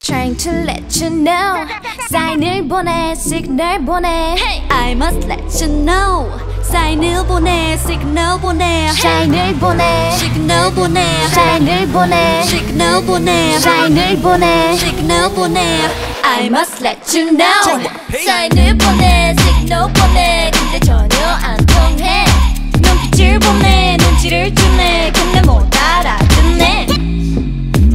Trying to let you know 사인을 보내 시그널 보내 I must let you know 사인을 보내 시그널 보내 사인을 보내 시그널 보내 사인을 보내 시그널 보내 사인을 보내 시그널 보내 I must let you know 사인을 보내 시그널 보내 근데 전혀 안 통해 눈빛을 보내 눈치를 주네 근데 못 알아듣네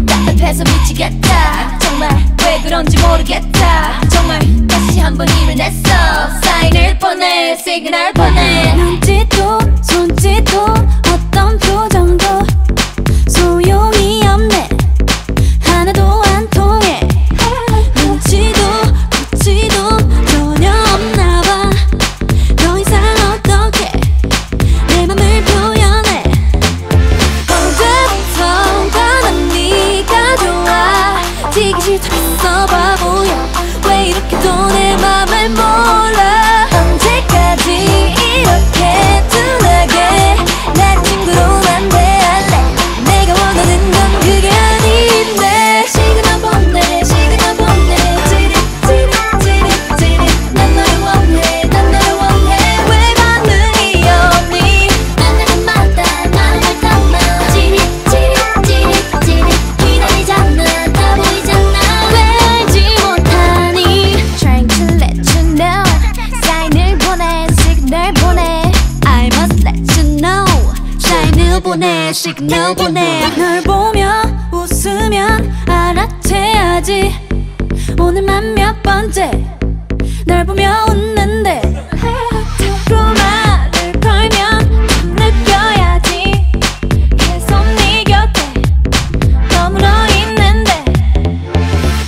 답답해서 미치겠다 정말 왜 그런지 모르겠다 정말 다시 한번 일을 냈어 사인을 보내 시그널 보내 눈짓도 손짓도 어떤 표정도 소용이 없네 하나도 안 통해 눈치도 코치도 전혀 없나봐 더 이상 어떻게 내 맘을 표현해 언제부턴가 난 네가 좋아 지기 싫다했어 바보야 왜 이렇게도 내 맘을 몰라 언제까지 이렇게 둔하게 날 친구로만 대할래 내가 원하는 건 그게 아닌데 시그널 보내 시그널 보내 찌릿 난 너를 원해 난 너를 원해 왜 반응이 없니 난 날마다 마음을 담아 찌릿 기다리잖아 다 보이잖아 왜 알지 못하니 Trying to let you know 사인을 보내 시그널 보내 I must let you know 사인을 보내 시그널 보내 널 보며 웃으면 알아채야지 오늘만 몇 번째 널 보며 웃는데 자꾸 말을 걸면 느껴야지 계속 네 곁에 머물러 있는데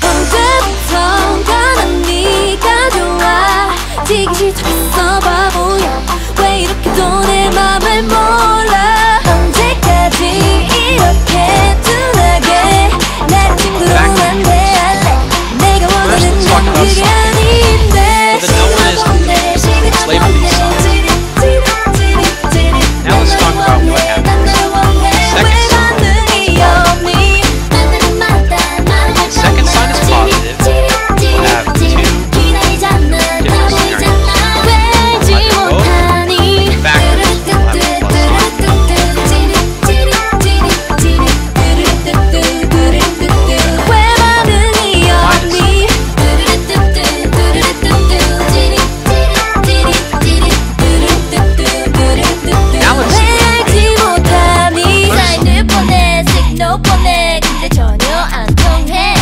언제부턴가 난 네가 좋아 지기 싫다했어 바보야 왜 이렇게도 내 맘을 몰라 언제까지 이렇게 둔하게 날 친구로만 대할래 내가 원하는 건 그게 아닌데 시그널 보내 시그널 보내 Now let's talk about what happens. Second sign is positive. We'll have two different scenarios. Either both factors will have a plus sign. Now let's see 사인을 보내 시그널 보내 근데 전혀 안 통해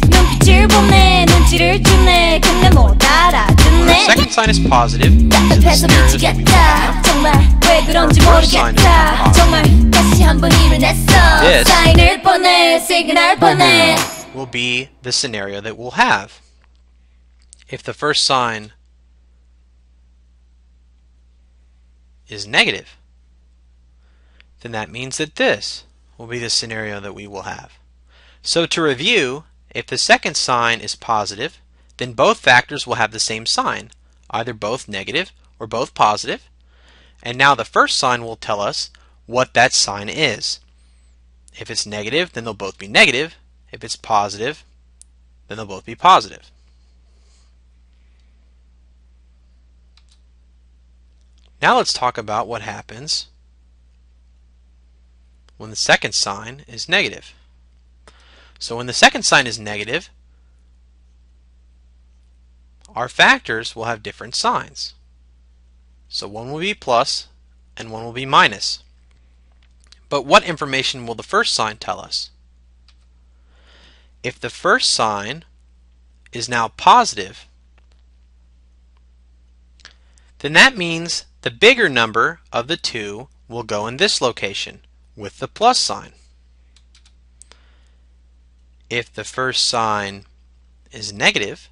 눈빛을 보내 눈치를 주네 근데 못 the 알아듣네 second sign is positive. These are the 답답해서 scenarios that we will 미치겠다 have. 정말 왜 그런지 모르겠다 정말 다시 한번 일을 냈어 This 사인을 보내 시그널 보내 will be the scenario that we'll have. If the first sign is negative, then that means that this will be the scenario that we will have. So to review, if the second sign is positive, then both factors will have the same sign, either both negative or both positive. And now the first sign will tell us what that sign is. If it's negative, then they'll both be negative. If it's positive, then they'll both be positive. Now let's talk about what happens when the second sign is negative. So when the second sign is negative, our factors will have different signs. So one will be plus and one will be minus. But what information will the first sign tell us? If the first sign is now positive, then that means the bigger number of the two will go in this location with the plus sign. If the first sign is negative,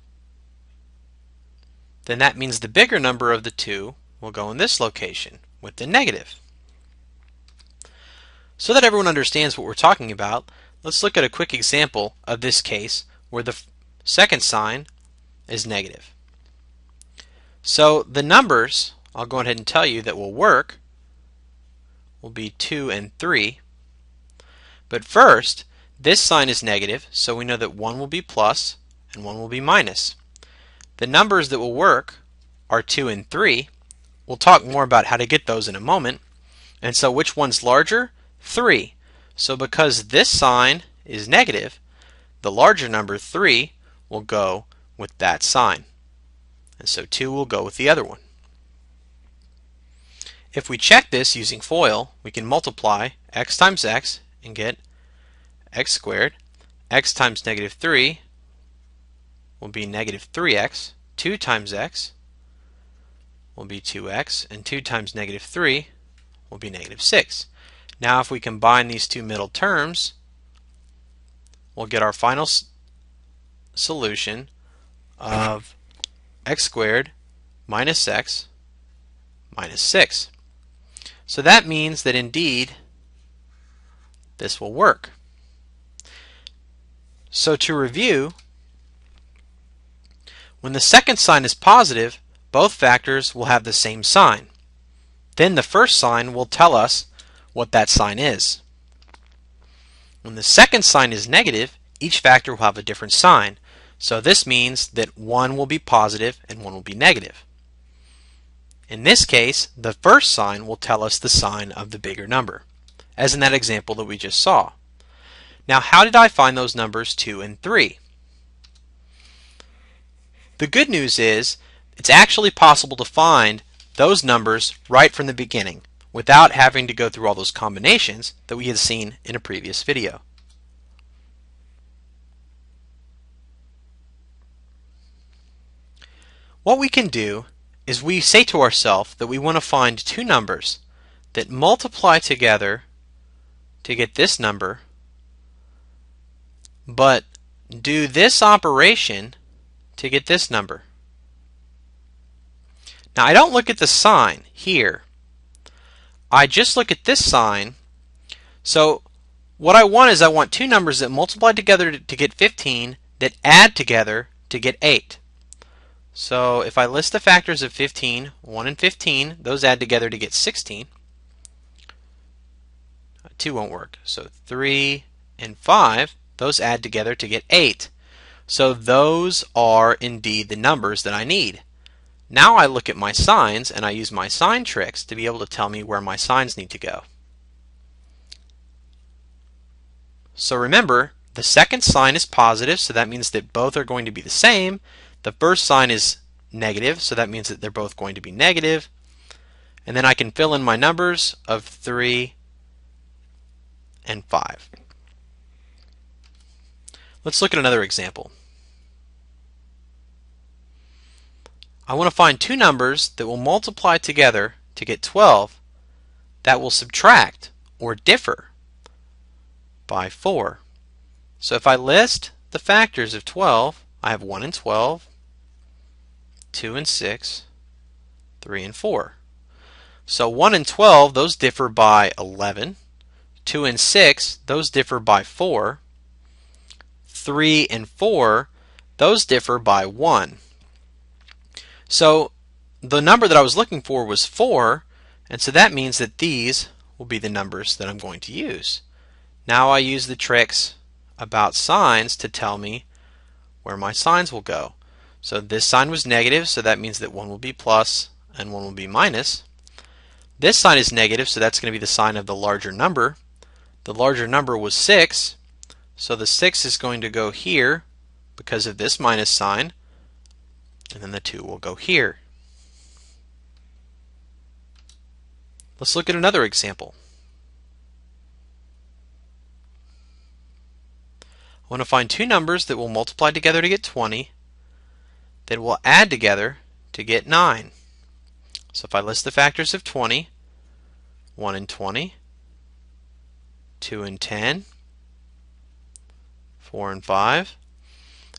then that means the bigger number of the two will go in this location with the negative. So that everyone understands what we're talking about, let's look at a quick example of this case where the second sign is negative. So the numbers, I'll go ahead and tell you, that will work will be 2 and 3. But first, This sign is negative, so we know that one will be plus and one will be minus. The numbers that will work are 2 and 3. We'll talk more about how to get those in a moment. And so which one's larger? 3. So because this sign is negative, the larger number 3 will go with that sign. And so 2 will go with the other one. If we check this using FOIL, we can multiply x times x and get x squared. X times negative 3 will be negative 3x. 2 times x will be 2x. And 2 times negative 3 will be negative 6. Now if we combine these two middle terms, we'll get our final solution of x squared minus x minus 6. So that means that indeed this will work. So to review, when the second sign is positive, both factors will have the same sign. Then the first sign will tell us what that sign is. When the second sign is negative, each factor will have a different sign. So this means that one will be positive and one will be negative. In this case, the first sign will tell us the sign of the bigger number, as in that example that we just saw. Now, how did I find those numbers 2 and 3? The good news is it's actually possible to find those numbers right from the beginning without having to go through all those combinations that we had seen in a previous video. What we can do is we say to ourselves that we want to find two numbers that multiply together to get this number, but do this operation to get this number. Now I don't look at the sign here. I just look at this sign. So what I want is I want two numbers that multiply together to get 15 that add together to get 8. So if I list the factors of 15, 1 and 15, those add together to get 16. 2 won't work. So 3 and 5, those add together to get 8. So those are indeed the numbers that I need. Now I look at my signs and I use my sign tricks to be able to tell me where my signs need to go. So remember, the second sign is positive, so that means that both are going to be the same. The first sign is negative, so that means that they're both going to be negative. And then I can fill in my numbers of 3 and 5. Let's look at another example. I want to find two numbers that will multiply together to get 12 that will subtract or differ by 4. So if I list the factors of 12, I have 1 and 12, 2 and 6, 3 and 4. So 1 and 12, those differ by 11. 2 and 6, those differ by 4. 3 and 4, those differ by 1. So the number that I was looking for was 4, and so that means that these will be the numbers that I'm going to use. Now I use the tricks about signs to tell me where my signs will go. So this sign was negative, so that means that one will be plus and one will be minus. This sign is negative, so that's going to be the sign of the larger number. The larger number was 6, so the 6 is going to go here because of this minus sign, and then the 2 will go here. Let's look at another example. I want to find two numbers that will multiply together to get 20 that will add together to get 9. So if I list the factors of 20, 1 and 20, 2 and 10, 4 and 5,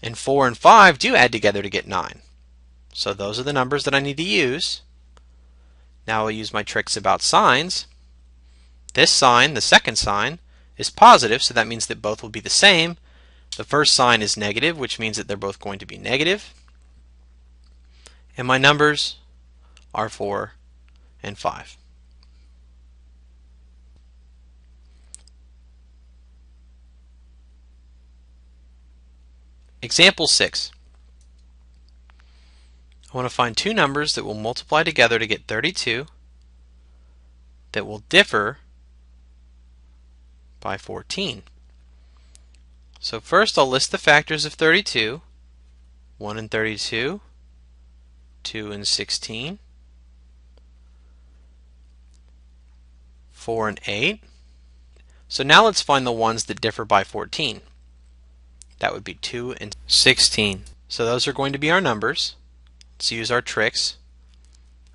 and 4 and 5 do add together to get 9. So those are the numbers that I need to use. Now I'll use my tricks about signs. This sign, the second sign, is positive, so that means that both will be the same. The first sign is negative, which means that they're both going to be negative. And my numbers are 4 and 5. Example 6. I want to find two numbers that will multiply together to get 32 that will differ by 14. So first I'll list the factors of 32. 1 and 32, 2 and 16, 4 and 8. So now let's find the ones that differ by 14. That would be 2 and 16. So those are going to be our numbers. Let's use our tricks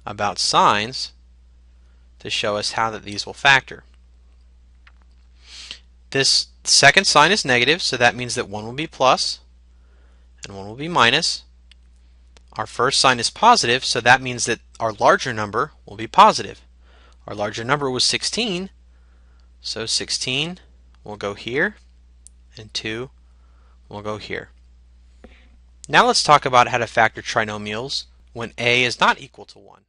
about signs to show us how that these will factor. This second sign is negative, so that means that one will be plus and one will be minus. Our first sign is positive, so that means that our larger number will be positive. Our larger number was 16, so 16 will go here and 2 will go here. Now let's talk about how to factor trinomials when a is not equal to 1.